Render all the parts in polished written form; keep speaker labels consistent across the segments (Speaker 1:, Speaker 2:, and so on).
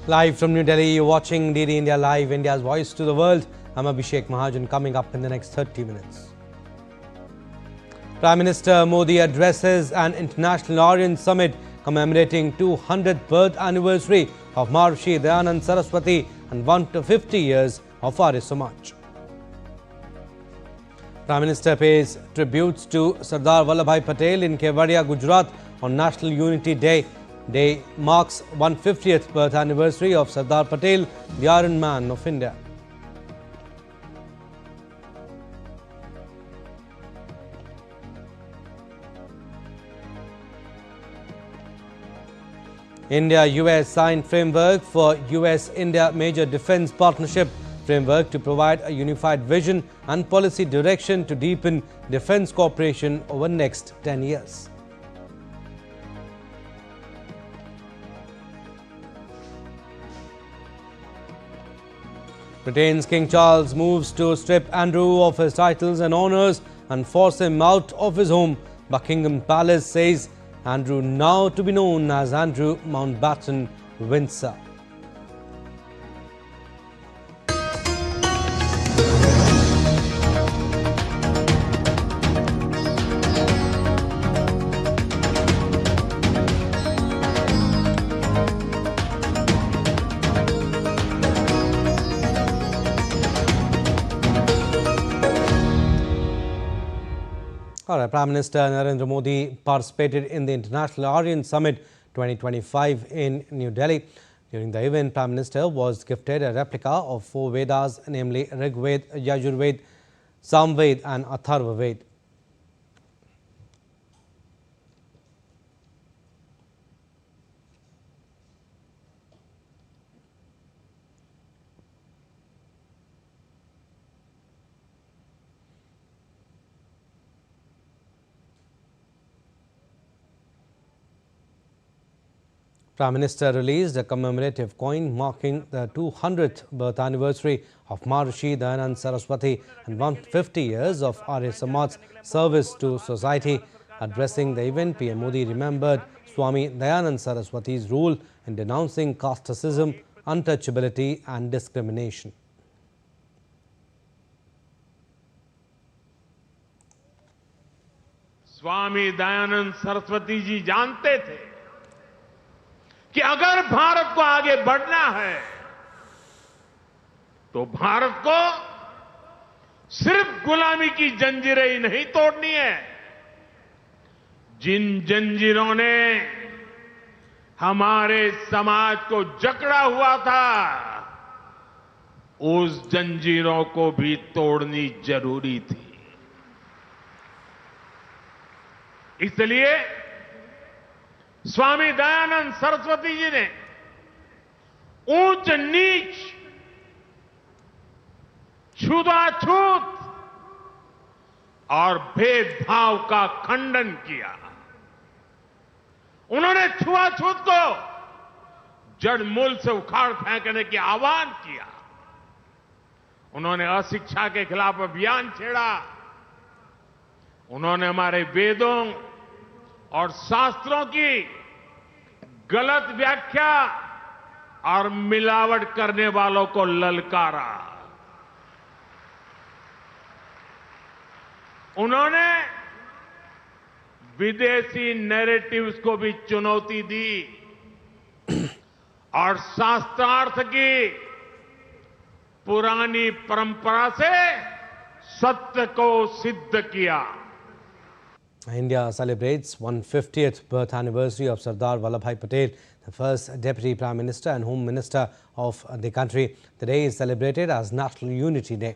Speaker 1: Live from New Delhi, you're watching DD India Live, India's voice to the world. I'm Abhishek Mahajan. Coming up in the next 30 minutes. Prime Minister Modi addresses an international Aryan summit commemorating 200th birth anniversary of Maharishi Dayanand Saraswati and 150 years of Arya Samaj. Prime Minister pays tributes to Sardar Vallabhbhai Patel in Kevadia, Gujarat on National Unity Day. Day marks 150th birth anniversary of Sardar Patel, the Iron Man of India. India-US signed framework for US-India major defense partnership framework to provide a unified vision and policy direction to deepen defense cooperation over next 10 years. Britain's King Charles moves to strip Andrew of his titles and honours and force him out of his home. Buckingham Palace says Andrew now to be known as Andrew Mountbatten Windsor. Prime Minister Narendra Modi participated in the International Aryan Summit 2025 in New Delhi. During the event, Prime Minister was gifted a replica of 4 Vedas, namely Rig Veda, Yajurveda, Samveda and Atharva Veda. Prime Minister released a commemorative coin marking the 200th birth anniversary of Maharishi Dayanand Saraswati and 150 years of Arya Samaj service to society. Addressing the event, PM Modi remembered Swami Dayanand Saraswati's role in denouncing casteism, untouchability and discrimination.
Speaker 2: Swami Dayanand Saraswati ji जानते थे कि अगर भारत को आगे बढ़ना है तो भारत को सिर्फ गुलामी की जंजीरें ही नहीं तोड़नी है। जिन जंजीरों ने हमारे समाज को जकड़ा हुआ था, उस जंजीरों को भी तोड़नी जरूरी थी। इसलिए स्वामी दयानंद सरस्वती जी ने ऊंच नीच, छूताछूत और भेदभाव का खंडन किया। उन्होंने छुआछूत को जड़ मूल से उखाड़ फेंकने की आह्वान किया। उन्होंने अशिक्षा के खिलाफ अभियान छेड़ा। उन्होंने हमारे वेदों और शास्त्रों की गलत व्याख्या और मिलावट करने वालों को ललकारा। उन्होंने विदेशी नैरेटिव्स को भी चुनौती दी और शास्त्रार्थ की पुरानी परंपरा से सत्य को सिद्ध किया।
Speaker 1: India celebrates 150th birth anniversary of Sardar Vallabhbhai Patel, the first Deputy Prime Minister and Home Minister of the country. The day is celebrated as National Unity Day.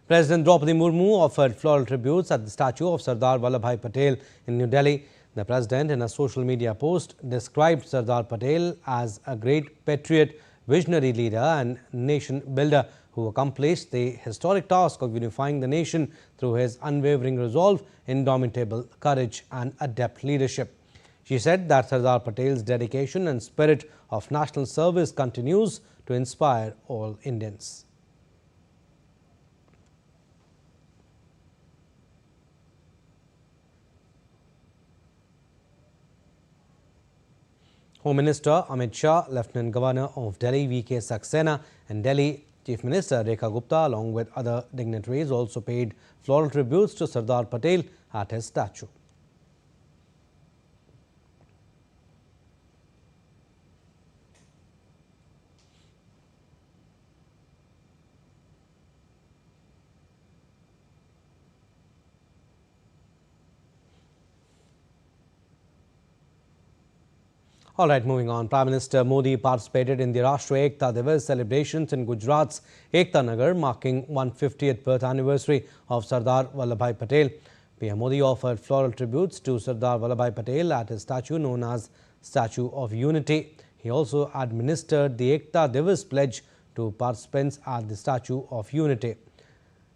Speaker 1: President Draupadi Murmu offered floral tributes at the statue of Sardar Vallabhbhai Patel in New Delhi. The President, in a social media post, described Sardar Patel as a great patriot, visionary leader and nation builder who accomplished the historic task of unifying the nation through his unwavering resolve, indomitable courage and adept leadership. She said that Sardar Patel's dedication and spirit of national service continues to inspire all Indians. Home Minister Amit Shah, Lieutenant Governor of Delhi V.K. Saxena and Delhi Chief Minister Rekha Gupta along with other dignitaries also paid floral tributes to Sardar Patel at his statue. All right, moving on. Prime Minister Modi participated in the Rashtriya Ekta Divas celebrations in Gujarat's Ekta Nagar, marking 150th birth anniversary of Sardar Vallabhbhai Patel. PM Modi offered floral tributes to Sardar Vallabhbhai Patel at his statue known as Statue of Unity. He also administered the Ekta Divas pledge to participants at the Statue of Unity.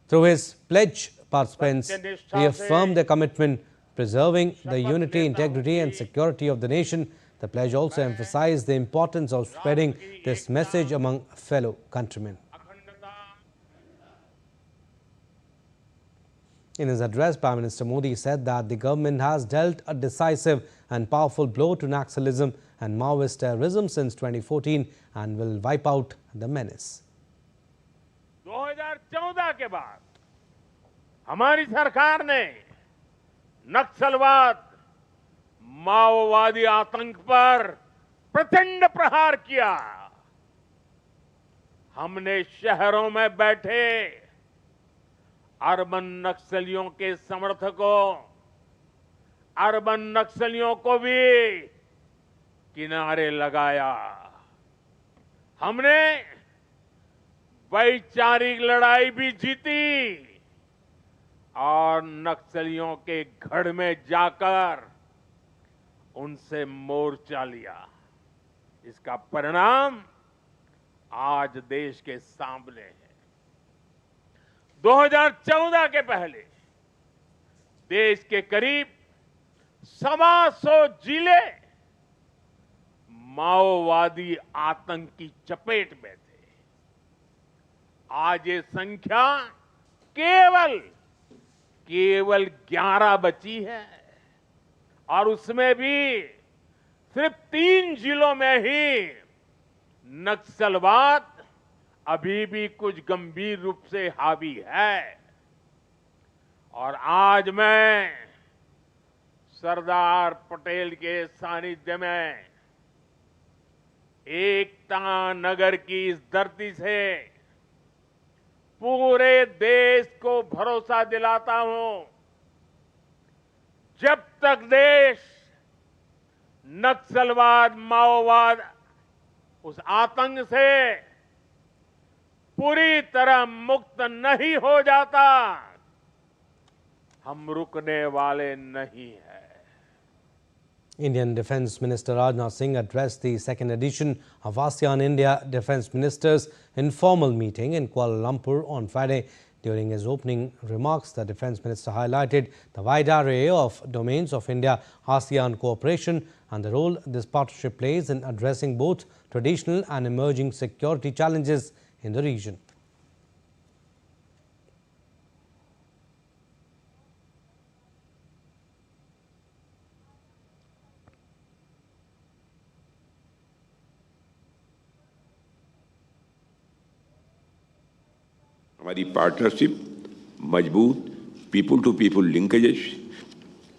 Speaker 1: Through his pledge, participants reaffirmed their commitment preserving the unity, integrity and security of the nation. The pledge also emphasized the importance of spreading this message among fellow countrymen. In his address, Prime Minister Modi said that the government has dealt a decisive and powerful blow to Naxalism and Maoist terrorism since 2014 and will wipe out the menace.
Speaker 2: 2014 के बाद हमारी सरकार ने नक्सलवाद माओवादी आतंक पर प्रचंड प्रहार किया। हमने शहरों में बैठे अर्बन नक्सलियों के समर्थकों, अर्बन नक्सलियों को भी किनारे लगाया। हमने वैचारिक लड़ाई भी जीती और नक्सलियों के गढ़ में जाकर उनसे मोर्चा लिया। इसका परिणाम आज देश के सामने है। 2014 के पहले देश के करीब 125 जिले माओवादी आतंक की चपेट में थे। आज ये संख्या केवल 11 बची है और उसमें भी सिर्फ 3 जिलों में ही नक्सलवाद अभी भी कुछ गंभीर रूप से हावी है। और आज मैं सरदार पटेल के सानिध्य में एकता नगर की इस धरती से पूरे देश को भरोसा दिलाता हूं, जब तक देश नक्सलवाद, माओवाद, उस आतंक से पूरी तरह मुक्त नहीं हो जाता, हम रुकने वाले नहीं हैं।
Speaker 1: Indian Defence Minister Rajnath Singh addressed the second edition of ASEAN-India Defence Ministers' informal meeting in Kuala Lumpur on Friday. During his opening remarks, the Defence Minister highlighted the wide array of domains of India-ASEAN cooperation and the role this partnership plays in addressing both traditional and emerging security challenges in the region.
Speaker 3: हमारी partnership मजबूत people to people linkages,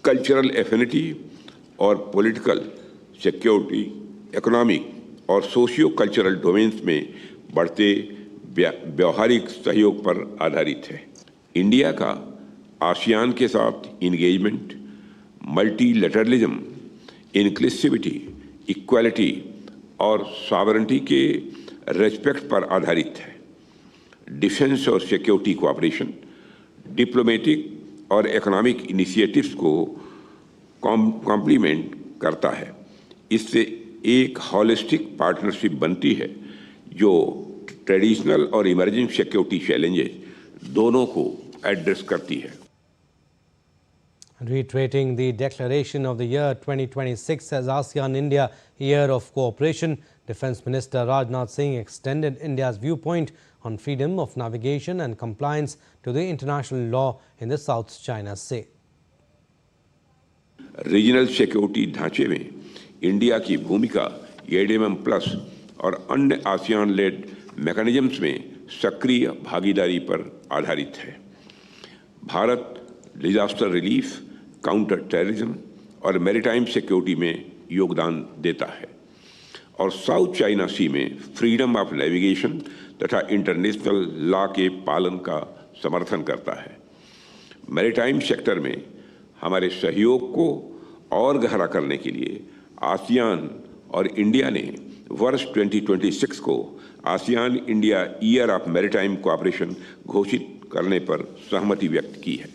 Speaker 3: cultural affinity और political security, economic और socio cultural domains में बढ़ते व्यवहारिक सहयोग पर आधारित है। इंडिया का आसियान के साथ इंगेजमेंट मल्टीलैटरलिज्म, इंक्लूसिविटी, इक्वालिटी और सॉवरेनिटी के रेस्पेक्ट पर आधारित है। डिफेंस और सिक्योरिटी कोऑपरेशन, डिप्लोमेटिक और इकोनॉमिक इनिशिएटिव्स को कॉम्प्लीमेंट करता है। इससे एक होलिस्टिक पार्टनरशिप बनती है जो ट्रेडिशनल और इमर्जिंग सिक्योरिटी चैलेंजेस दोनों को एड्रेस करती है।
Speaker 1: Reiterating the declaration of the year 2026 as ASEAN-India Year of Cooperation, Defence Minister Rajnath Singh extended India's viewpoint on freedom of navigation and compliance to the international law in the South China Sea.
Speaker 3: Regional security ढांचे में India की भूमिका ADMM plus और अन्य ASEAN lead mechanisms में सक्रिय भागीदारी पर आधारित है। Bharat disaster relief, counter terrorism और मैरीटाइम सिक्योरिटी में योगदान देता है और साउथ चाइना सी में फ्रीडम ऑफ नेविगेशन तथा इंटरनेशनल लॉ के पालन का समर्थन करता है। मैरीटाइम सेक्टर में हमारे सहयोग को और गहरा करने के लिए आसियान और इंडिया ने वर्ष 2026 को ASEAN India year of maritime cooperation घोषित करने पर सहमति व्यक्त की है।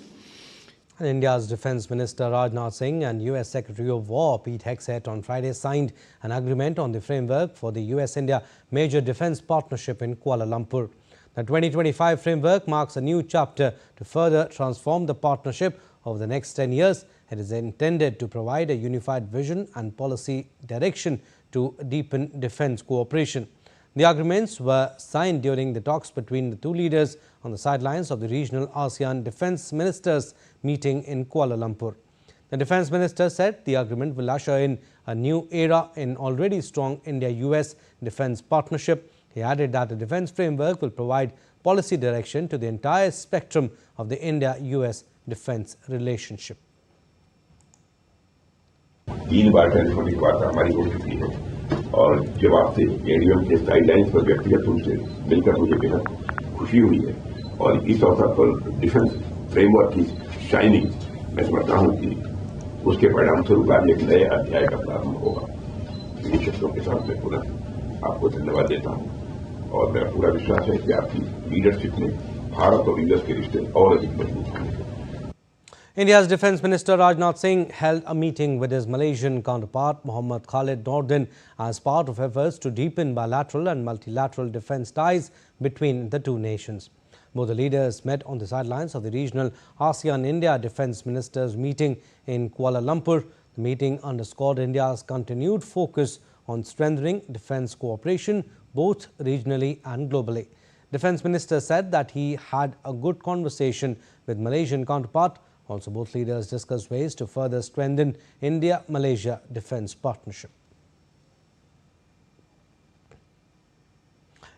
Speaker 1: And India's Defence Minister Rajnath Singh and US Secretary of War Pete Hegseth on Friday signed an agreement on the framework for the US-India Major Defence Partnership in Kuala Lumpur. The 2025 framework marks a new chapter to further transform the partnership over the next 10 years. It is intended to provide a unified vision and policy direction to deepen defence cooperation. The agreements were signed during the talks between the two leaders on the sidelines of the regional ASEAN Defence Ministers meeting in Kuala Lumpur. The Defence Minister said the agreement will usher in a new era in already strong India-US defence partnership. He added that the defence framework will provide policy direction to the entire spectrum of the India-US defence relationship.
Speaker 3: 3 bar telephonic वार्ता हमारी हो चुकी है और जब आपसे ADM के sidelines पर व्यक्तिगत रूप से मिलकर मुझे बेहद खुशी हुई है और इस अवसर पर डिफेंस फ्रेमवर्क की शाइनिंग मैं समझता हूँ कि उसके परिणाम स्वरूप आज एक नए अध्याय का प्रारंभ होगा। इन शब्दों के साथ मैं पुनः आपको धन्यवाद देता हूँ और मेरा पूरा विश्वास है कि आपकी लीडरशिप में भारत और यूएस के रिश्ते और अधिक मजबूत होंगे।
Speaker 1: India's Defence Minister Rajnath Singh held a meeting with his Malaysian counterpart Mohammed Khalid Nordin as part of efforts to deepen bilateral and multilateral defence ties between the two nations. Both the leaders met on the sidelines of the regional ASEAN-India Defence Ministers meeting in Kuala Lumpur. The meeting underscored India's continued focus on strengthening defence cooperation both regionally and globally. Defence Minister said that he had a good conversation with Malaysian counterpart. Also, both leaders discussed ways to further strengthen India-Malaysia defence partnership.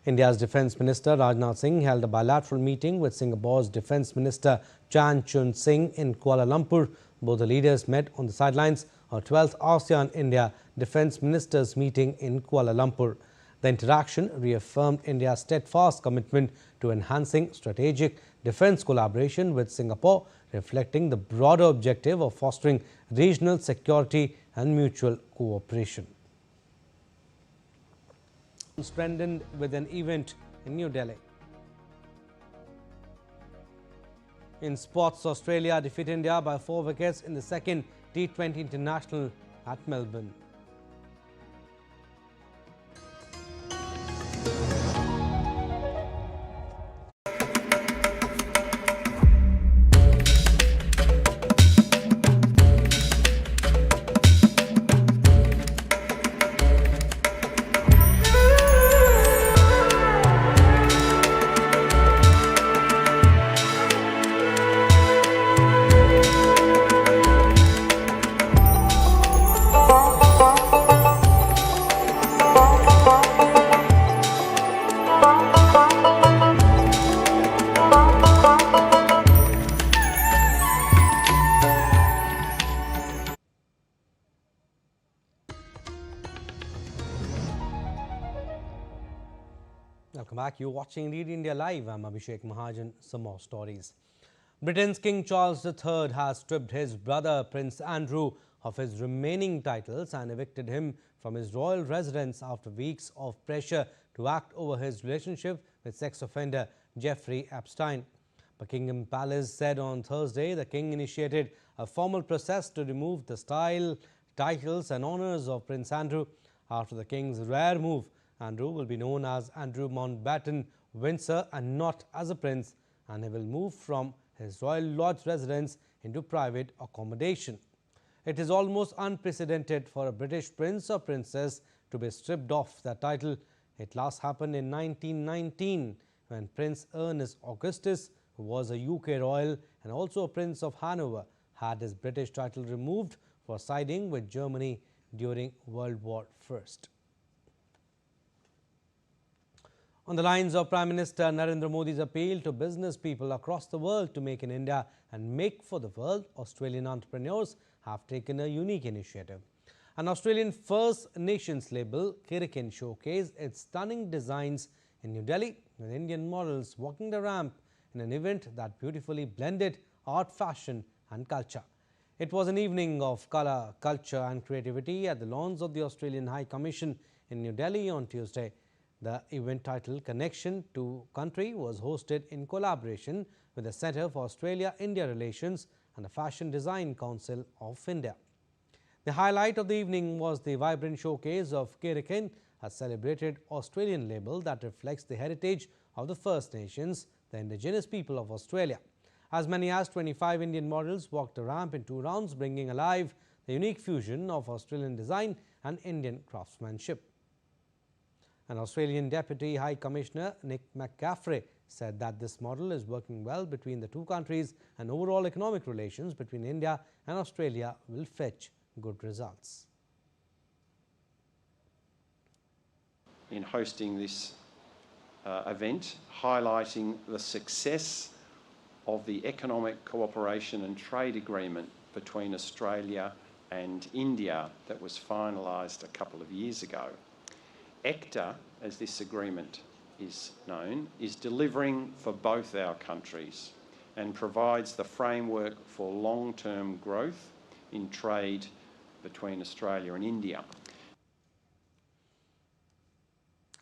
Speaker 1: India's Defence Minister Rajnath Singh held a bilateral meeting with Singapore's Defence Minister Chan Chun Sing in Kuala Lumpur. Both the leaders met on the sidelines of 12th ASEAN-India Defence Ministers meeting in Kuala Lumpur. The interaction reaffirmed India's steadfast commitment to enhancing strategic defence collaboration with Singapore, reflecting the broader objective of fostering regional security and mutual cooperation. Strengthened with an event in New Delhi. In sports, Australia defeat India by 4 wickets in the second T20 International at Melbourne. Welcome back. You're watching Lead India Live. I'm Abhishek Mahajan. Some more stories. Britain's King Charles III has stripped his brother Prince Andrew of his remaining titles and evicted him from his royal residence after weeks of pressure to act over his relationship with sex offender Jeffrey Epstein. Buckingham Palace said on Thursday the king initiated a formal process to remove the titles and honours of Prince Andrew. After the king's rare move, Andrew will be known as Andrew Mountbatten Windsor and not as a prince, and he will move from his Royal Lodge residence into private accommodation. It is almost unprecedented for a British prince or princess to be stripped of that title. It last happened in 1919 when Prince Ernest Augustus, who was a UK royal and also a Prince of Hanover, had his British title removed for siding with Germany during World War I. On the lines of Prime Minister Narendra Modi's appeal to business people across the world to make in India and make for the world, Australian entrepreneurs have taken a unique initiative. An Australian First Nations label, Kirikin, showcased its stunning designs in New Delhi with Indian models walking the ramp in an event that beautifully blended art, fashion and culture. It was an evening of colour, culture and creativity at the lawns of the Australian High Commission in New Delhi on Tuesday. The event, titled Connection to Country, was hosted in collaboration with the Centre for Australia-India Relations and the Fashion Design Council of India. The highlight of the evening was the vibrant showcase of Kirikin, a celebrated Australian label that reflects the heritage of the First Nations, the indigenous people of Australia. As many as 25 Indian models walked the ramp in 2 rounds, bringing alive the unique fusion of Australian design and Indian craftsmanship. An Australian Deputy High Commissioner, Nick McCaffrey, said that this model is working well between the two countries and overall economic relations between India and Australia will fetch good results.
Speaker 4: In hosting this event, highlighting the success of the economic cooperation and trade agreement between Australia and India that was finalised a couple of years ago. ECTA, as this agreement is known, is delivering for both our countries and provides the framework for long-term growth in trade between Australia and India.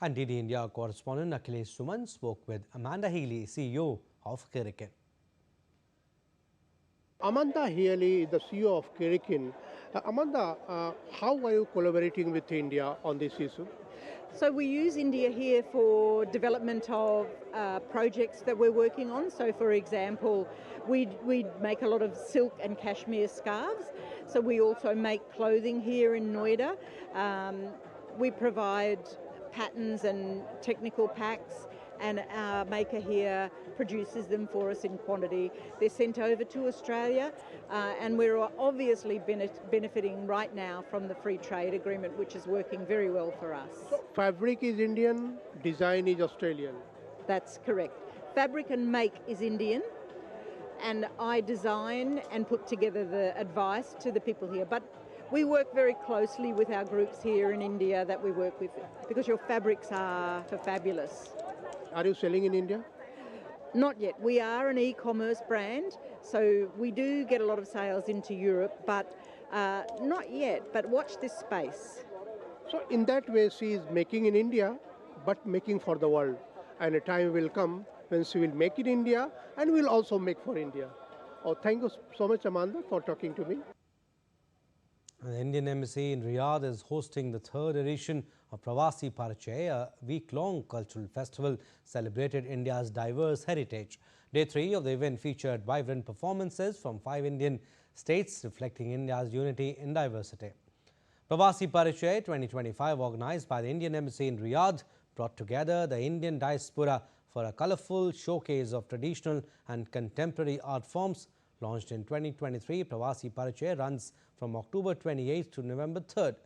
Speaker 1: And DD India correspondent Akhilesh Suman spoke with Amanda Healy, CEO of Kirikin.
Speaker 5: Amanda Healy, the CEO of Kirikin. Amanda, how are you collaborating with India on this issue?
Speaker 6: So we use India here for development of projects that we're working on. So for example, we make a lot of silk and cashmere scarves. So we also make clothing here in Noida. We provide patterns and technical packs, and our maker here produces them for us in quantity. They're sent over to Australia, and we're obviously benefiting right now from the free trade agreement, which is working very well for us.
Speaker 5: So fabric is Indian, design is Australian.
Speaker 6: That's correct. Fabric and make is Indian, and I design and put together the advice to the people here. But we work very closely with our groups here in India that we work with, because your fabrics are fabulous.
Speaker 5: Are you selling in India?
Speaker 6: Not yet. We are an e-commerce brand, so we do get a lot of sales into Europe, but not yet. But watch this space.
Speaker 5: So in that way, she is making in India, but making for the world. And a time will come when she will make in India and will also make for India. Oh, thank you so much, Amanda, for talking to me.
Speaker 1: The Indian Embassy in Riyadh is hosting the 3rd edition of Pravasi Parichay, a week-long cultural festival celebrated India's diverse heritage. Day 3 of the event featured vibrant performances from 5 Indian states, reflecting India's unity in diversity. Pravasi Parichay 2025, organized by the Indian Embassy in Riyadh, brought together the Indian diaspora for a colourful showcase of traditional and contemporary art forms. Launched in 2023, Pravasi Parichay runs from October 28th to November 3rd.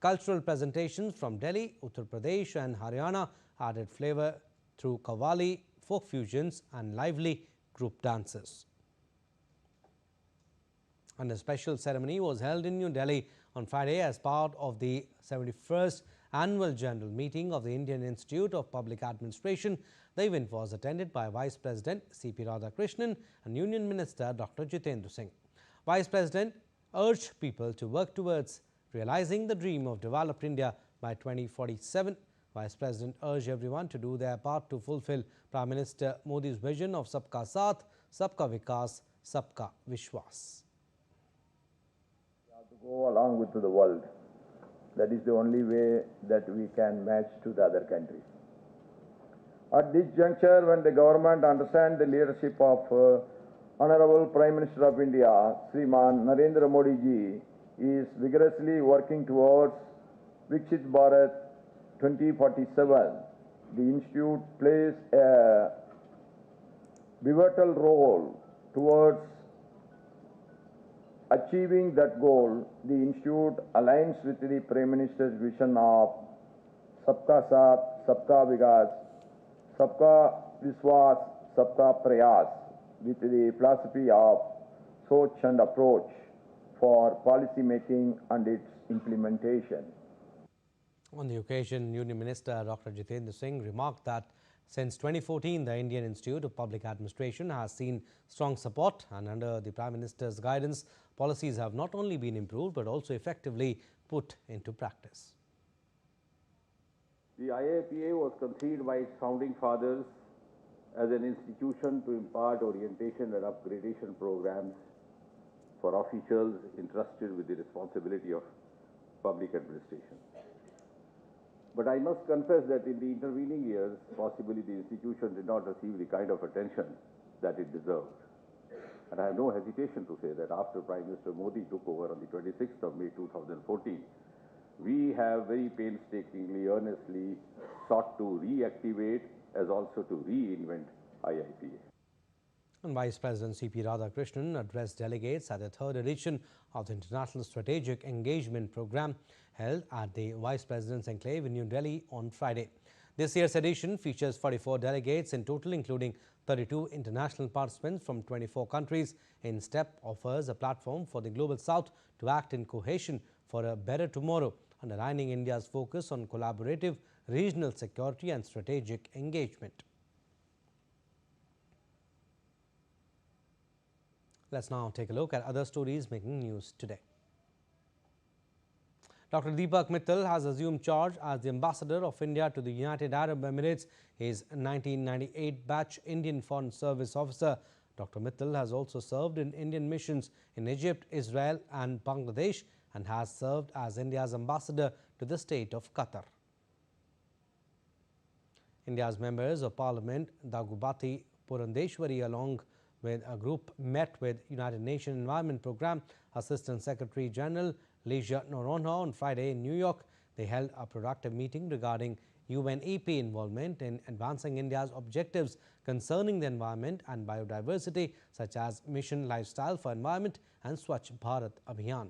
Speaker 1: Cultural presentations from Delhi, Uttar Pradesh and Haryana added flavour through Qawwali, folk fusions and lively group dances. And a special ceremony was held in New Delhi on Friday as part of the 71st Annual General Meeting of the Indian Institute of Public Administration. The event was attended by Vice President C.P. Radhakrishnan and Union Minister Dr. Jitendra Singh. Vice President urged people to work towards realizing the dream of developed India by 2047. Vice President urged everyone to do their part to fulfill Prime Minister Modi's vision of Sabka Saath, Sabka Vikas, Sabka Vishwas.
Speaker 7: We have to go along with the world. That is the only way that we can match to the other countries. At this juncture, when the government understands the leadership of Honorable Prime Minister of India, Shriman Narendra Modi ji, is vigorously working towards Viksit Bharat 2047. The Institute plays a pivotal role towards achieving that goal. The Institute aligns with the Prime Minister's vision of Sabka Saath, Sabka Vikas, Sabka Viswas, Sabka Prayas, with the philosophy of Soch and approach for policy making and its implementation.
Speaker 1: On the occasion, Union Minister Dr. Jitendra Singh remarked that since 2014, the Indian Institute of Public Administration has seen strong support, and under the Prime Minister's guidance, policies have not only been improved but also effectively put into practice.
Speaker 8: The IIPA was conceived by its founding fathers as an institution to impart orientation and upgradation programs for officials entrusted with the responsibility of public administration. But I must confess that in the intervening years, possibly the institution did not receive the kind of attention that it deserved. And I have no hesitation to say that after Prime Minister Modi took over on the 26th of May 2014, we have very painstakingly, earnestly sought to reactivate as also to reinvent IIPA.
Speaker 1: And Vice President C.P. Radhakrishnan addressed delegates at the third edition of the International Strategic Engagement Program held at the Vice President's Enclave in New Delhi on Friday. This year's edition features 44 delegates in total, including 32 international participants from 24 countries. INSTEP offers a platform for the Global South to act in cohesion for a better tomorrow, underlining India's focus on collaborative regional security and strategic engagement. Let's now take a look at other stories making news today. Dr. Deepak Mittal has assumed charge as the ambassador of India to the United Arab Emirates. He is a 1998 batch Indian Foreign Service officer. Dr. Mittal has also served in Indian missions in Egypt, Israel and Bangladesh, and has served as India's ambassador to the state of Qatar. India's members of Parliament, Daggubati Purandeshwari, along with a group, met with United Nations Environment Programme Assistant Secretary General Leisha Noronha on Friday in New York. They held a productive meeting regarding UNEP involvement in advancing India's objectives concerning the environment and biodiversity, such as Mission Lifestyle for Environment and Swachh Bharat Abhiyan.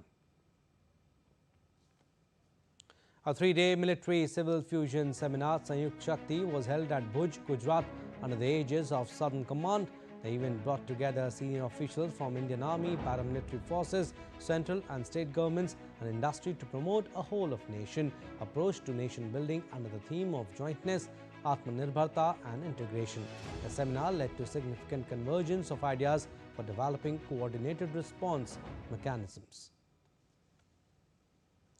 Speaker 1: A three-day military-civil fusion seminar, Sanyukt Shakti, was held at Bhuj, Gujarat, under the aegis of Southern Command. The event brought together senior officials from Indian Army, paramilitary forces, central and state governments and industry to promote a whole-of-nation approach to nation building under the theme of jointness, Atmanirbharta and integration. The seminar led to significant convergence of ideas for developing coordinated response mechanisms.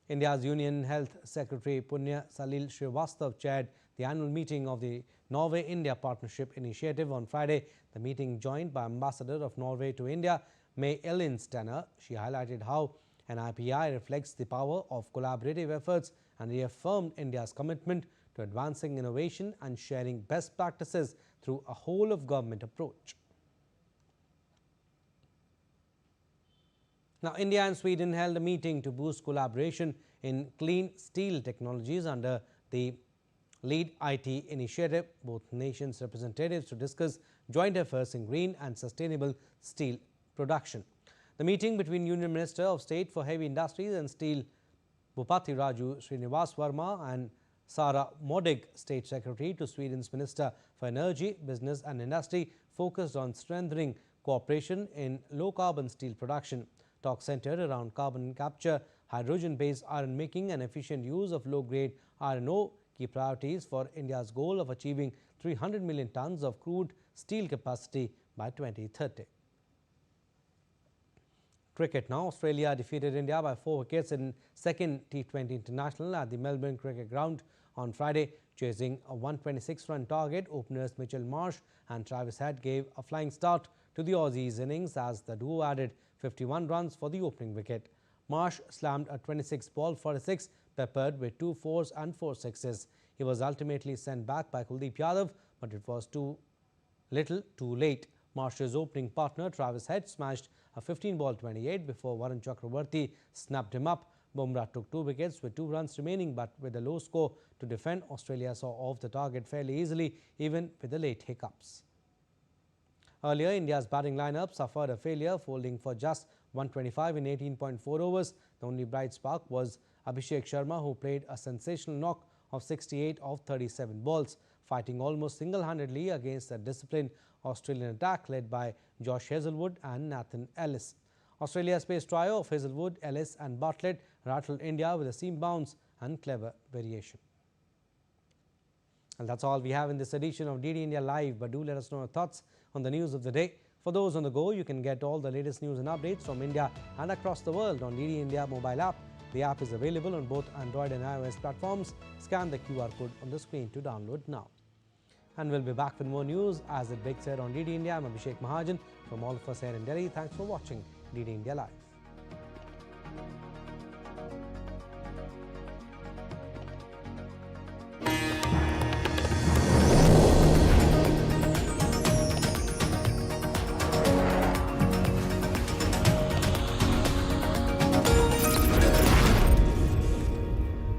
Speaker 1: India's Union Health Secretary Punya Salil Srivastav chaired the annual meeting of the Norway-India Partnership Initiative on Friday. The meeting joined by Ambassador of Norway to India, May Ellen Stenner. She highlighted how NIPI reflects the power of collaborative efforts and reaffirmed India's commitment to advancing innovation and sharing best practices through a whole-of-government approach. Now, India and Sweden held a meeting to boost collaboration in clean steel technologies under the Lead IT initiative. Both nations' representatives to discuss joint efforts in green and sustainable steel production. The meeting between Union Minister of State for Heavy Industries and Steel Bhupati Raju Srinivas Verma and Sara Modig, State Secretary to Sweden's Minister for Energy, Business and Industry, focused on strengthening cooperation in low-carbon steel production. Talks centered around carbon capture, hydrogen-based iron making and efficient use of low-grade iron ore, key priorities for India's goal of achieving 300 million tons of crude steel capacity by 2030. Cricket now. Australia defeated India by 4 wickets in second T20 International at the Melbourne Cricket Ground on Friday. Chasing a 126-run target, openers Mitchell Marsh and Travis Head gave a flying start to the Aussies' innings as the duo added 51 runs for the opening wicket. Marsh slammed a 26-ball 46, peppered with 2 fours and 4 sixes. He was ultimately sent back by Kuldeep Yadav, but it was too little too late. Marsh's opening partner Travis Head smashed a 15-ball 28 before Varun Chakravarti snapped him up. Bumrah took 2 wickets with 2 runs remaining, but with a low score to defend, Australia saw off the target fairly easily, even with the late hiccups. Earlier, India's batting lineup suffered a failure, folding for just 125 in 18.4 overs. The only bright spark was Abhishek Sharma, who played a sensational knock of 68 of 37 balls, fighting almost single-handedly against a disciplined Australian attack led by Josh Hazlewood and Nathan Ellis. Australia's pace trio of Hazlewood, Ellis and Bartlett rattled India with a seam bounce and clever variation. And that's all we have in this edition of DD India Live, but do let us know your thoughts on the news of the day. For those on the go, you can get all the latest news and updates from India and across the world on DD India mobile app. The app is available on both Android and iOS platforms. Scan the QR code on the screen to download now. And we'll be back with more news as it breaks here on DD India. I'm Abhishek Mahajan. From all of us here in Delhi, thanks for watching DD India Live.